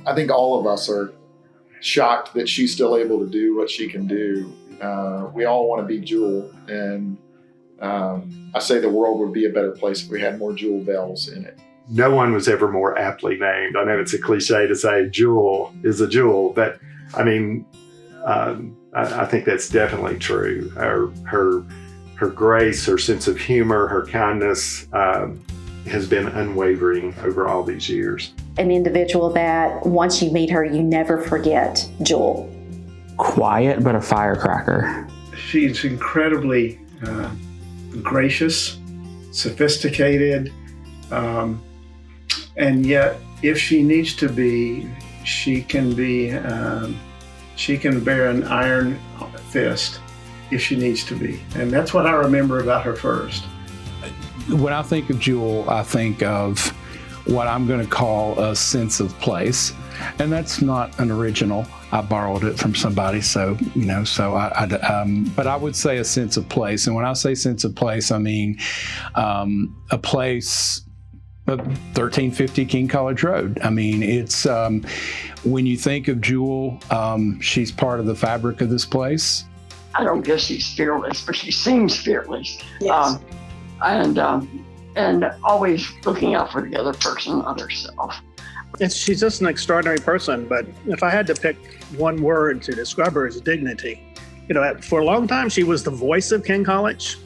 I think all of us are shocked that she's still able to do what she can do. We all want to be Jewel, and I say the world would be a better place if we had more Jewel bells in it. No one was ever more aptly named. I know it's a cliche to say Jewel is a jewel, but I mean, I think that's definitely true. Her grace, her sense of humor, her kindness has been unwavering over all these years. An individual that once you meet her, you never forget Jewel. Quiet, but a firecracker. She's incredibly gracious, sophisticated, and yet if she needs to be, she can bear an iron fist if she needs to be. And that's what I remember about her first. When I think of Jewel, I think of what I'm going to call a sense of place. And that's not an original. I borrowed it from somebody, but I would say a sense of place. And when I say sense of place, I mean a place, 1350 King College Road. I mean, it's when you think of Jewel, she's part of the fabric of this place. I don't guess she's fearless, but she seems fearless. Yes. And always looking out for the other person, not herself. She's just an extraordinary person, but if I had to pick one word to describe her, it's dignity. You know, for a long time, she was the voice of King College.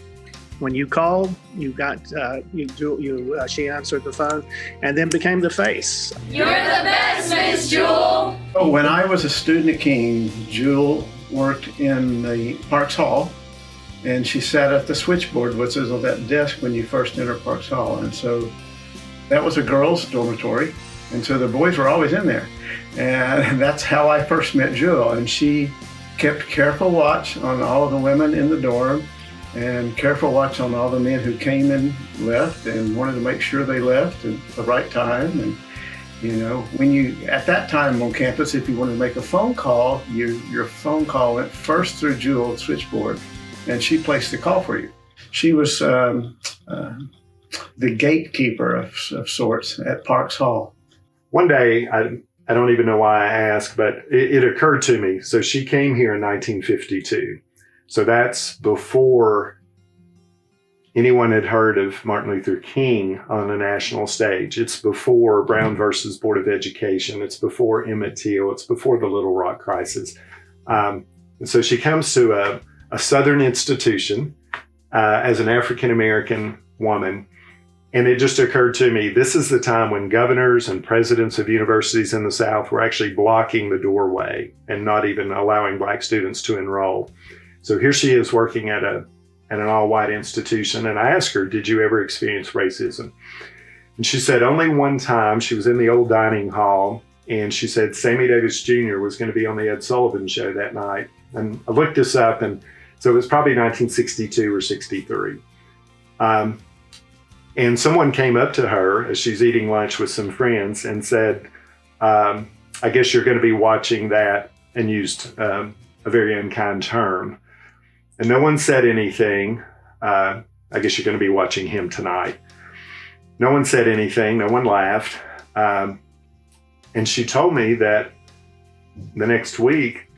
When you called, you got she answered the phone, and then became the face. You're the best, Miss Jewel. When I was a student at King, Jewel worked in the Parks Hall, and she sat at the switchboard, which is on that desk when you first enter Parks Hall. And so that was a girls' dormitory, and so the boys were always in there. And that's how I first met Jewel. And she kept careful watch on all of the women in the dorm, and careful watch on all the men who came and left, and wanted to make sure they left at the right time. And you know, when you, at that time on campus, if you wanted to make a phone call, your phone call went first through Jewel's switchboard, and she placed the call for you. She was the gatekeeper of sorts at Parks Hall. One day, I don't even know why I asked, but it occurred to me. So she came here in 1952. So that's before anyone had heard of Martin Luther King on a national stage. It's before Brown versus Board of Education. It's before Emmett Till. It's before the Little Rock crisis. And so she comes to a Southern institution as an African-American woman. And it just occurred to me, this is the time when governors and presidents of universities in the South were actually blocking the doorway and not even allowing Black students to enroll. So here she is working at an all-white institution. And I asked her, did you ever experience racism? And she said only one time. She was in the old dining hall, and she said Sammy Davis Jr. was going to be on the Ed Sullivan Show that night. And I looked this up, and so it was probably 1962 or 63. And someone came up to her as she's eating lunch with some friends and said, I guess you're going to be watching that, and used a very unkind term. And no one said anything. I guess you're going to be watching him tonight. No one said anything. No one laughed. And she told me that the next week,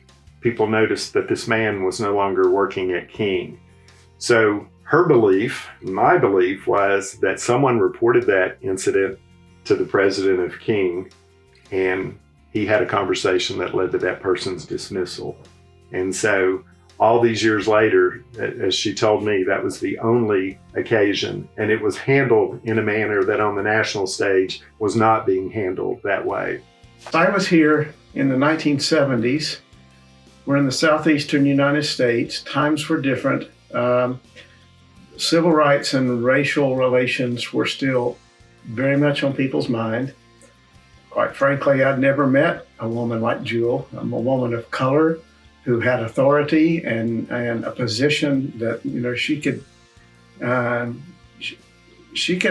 people noticed that this man was no longer working at King. So her belief, my belief, was that someone reported that incident to the president of King, and he had a conversation that led to that person's dismissal. And so all these years later, as she told me, that was the only occasion, and it was handled in a manner that on the national stage was not being handled that way. I was here in the 1970s. We're in the southeastern United States. Times were different. Civil rights and racial relations were still very much on people's mind. Quite frankly, I'd never met a woman like Jewel. I'm a woman of color who had authority and a position that, you know, she could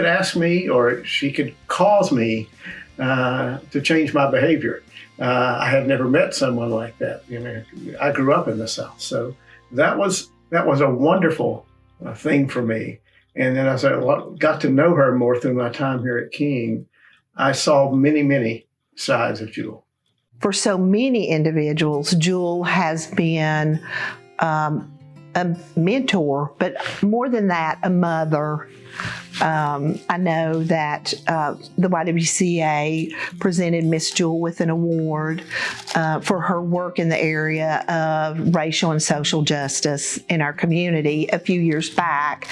ask me, or she could cause me to change my behavior. I had never met someone like that. You know, I grew up in the South, so that was a wonderful thing for me. And then as I got to know her more through my time here at King, I saw many, many sides of Jewel. for so many individuals, Jewel has been a mentor, but more than that, a mother. I know that the YWCA presented Miss Jewel with an award for her work in the area of racial and social justice in our community a few years back.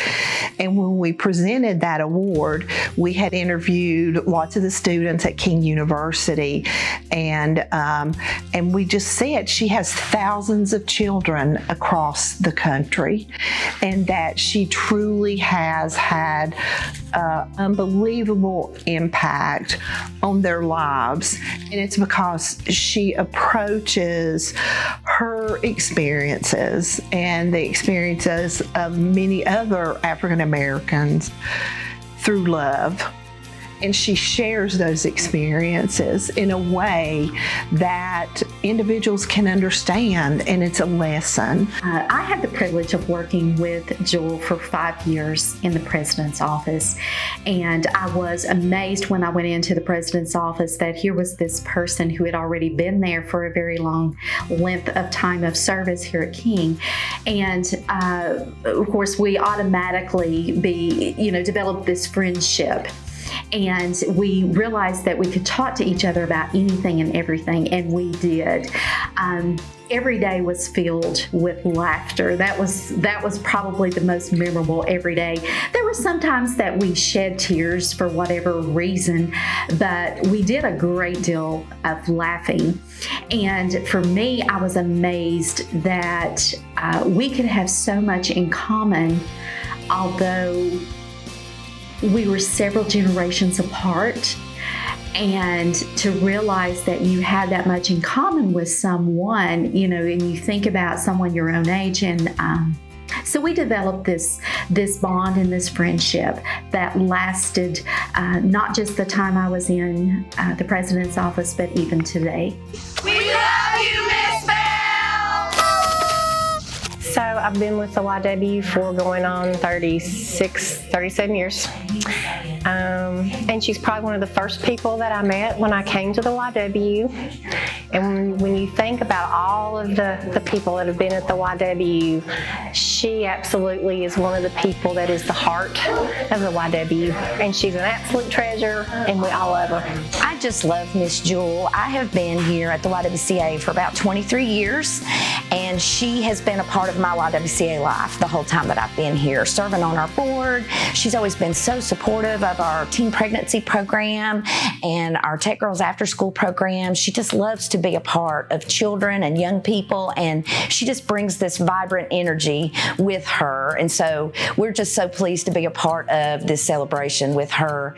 And when we presented that award, we had interviewed lots of the students at King University, and we just said she has thousands of children across the country, and that she truly has had unbelievable impact on their lives. And it's because she approaches her experiences and the experiences of many other African Americans through love. And she shares those experiences in a way that individuals can understand, and it's a lesson. I had the privilege of working with Jewel for 5 years in the president's office, and I was amazed when I went into the president's office that here was this person who had already been there for a very long length of time of service here at King. And of course, we automatically developed this friendship. And we realized that we could talk to each other about anything and everything, and we did. Every day was filled with laughter. That was probably the most memorable every day. There were some times that we shed tears for whatever reason, but we did a great deal of laughing. And for me, I was amazed that we could have so much in common, although we were several generations apart. And to realize that you had that much in common with someone, and you think about someone your own age, and so we developed this bond and this friendship that lasted not just the time I was in the president's office, but even today. We love you, Miss Bell! So I've been with the YW for going on 37 years. And she's probably one of the first people that I met when I came to the YW. And when you think about all of the people that have been at the YW, she absolutely is one of the people that is the heart of the YW. And she's an absolute treasure, and we all love her. I just love Miss Jewel. I have been here at the YWCA for about 23 years, and she has been a part of my YWCA life the whole time that I've been here, serving on our board. She's always been so supportive of our teen pregnancy program and our Tech Girls After School program. She just loves to be a part of children and young people, and she just brings this vibrant energy with her. And so we're just so pleased to be a part of this celebration with her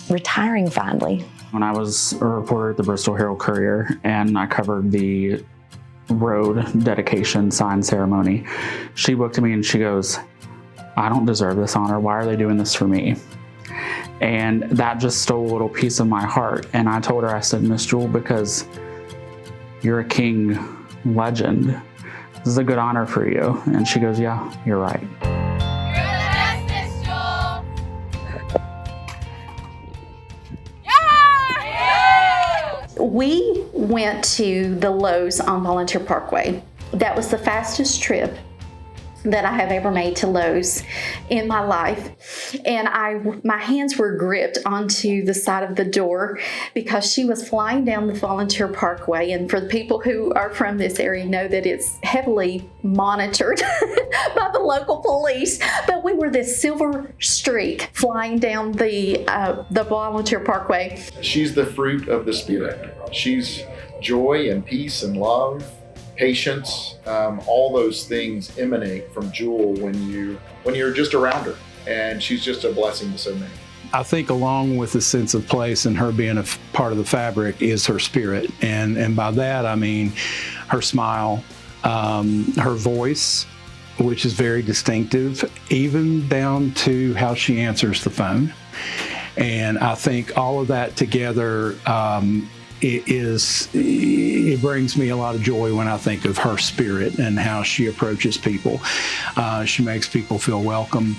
retiring finally. When I was a reporter at the Bristol Herald Courier and I covered the road dedication sign ceremony, she looked at me and she goes, "I don't deserve this honor. Why are they doing this for me?" And that just stole a little piece of my heart. And I told her, I said, "Miss Jewel, because you're a King legend, this is a good honor for you." And she goes, "Yeah, you're right." You're the best, Miss Jewel! Yeah! We went to the Lowe's on Volunteer Parkway. That was the fastest trip that I have ever made to Lowe's in my life. And my hands were gripped onto the side of the door because she was flying down the Volunteer Parkway. And for the people who are from this area know that it's heavily monitored by the local police. But we were this silver streak flying down the Volunteer Parkway. She's the fruit of the Spirit. She's joy and peace and love, patience, all those things emanate from Jewel when you're just around her, and she's just a blessing to so many. I think along with the sense of place and her being a part of the fabric is her spirit, and by that I mean her smile, her voice, which is very distinctive, even down to how she answers the phone. And I think all of that together it brings me a lot of joy when I think of her spirit and how she approaches people. She makes people feel welcome,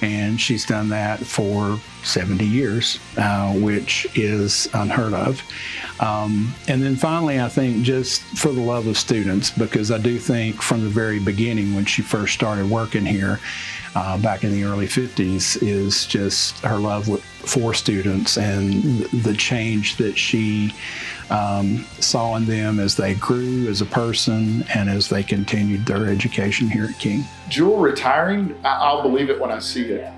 and she's done that for 70 years, which is unheard of. And then finally, I think just for the love of students, because I do think from the very beginning when she first started working here back in the early 50s, is just her love for students and the change that she saw in them as they grew as a person and as they continued their education here at King. Jewel retiring, I'll believe it when I see it.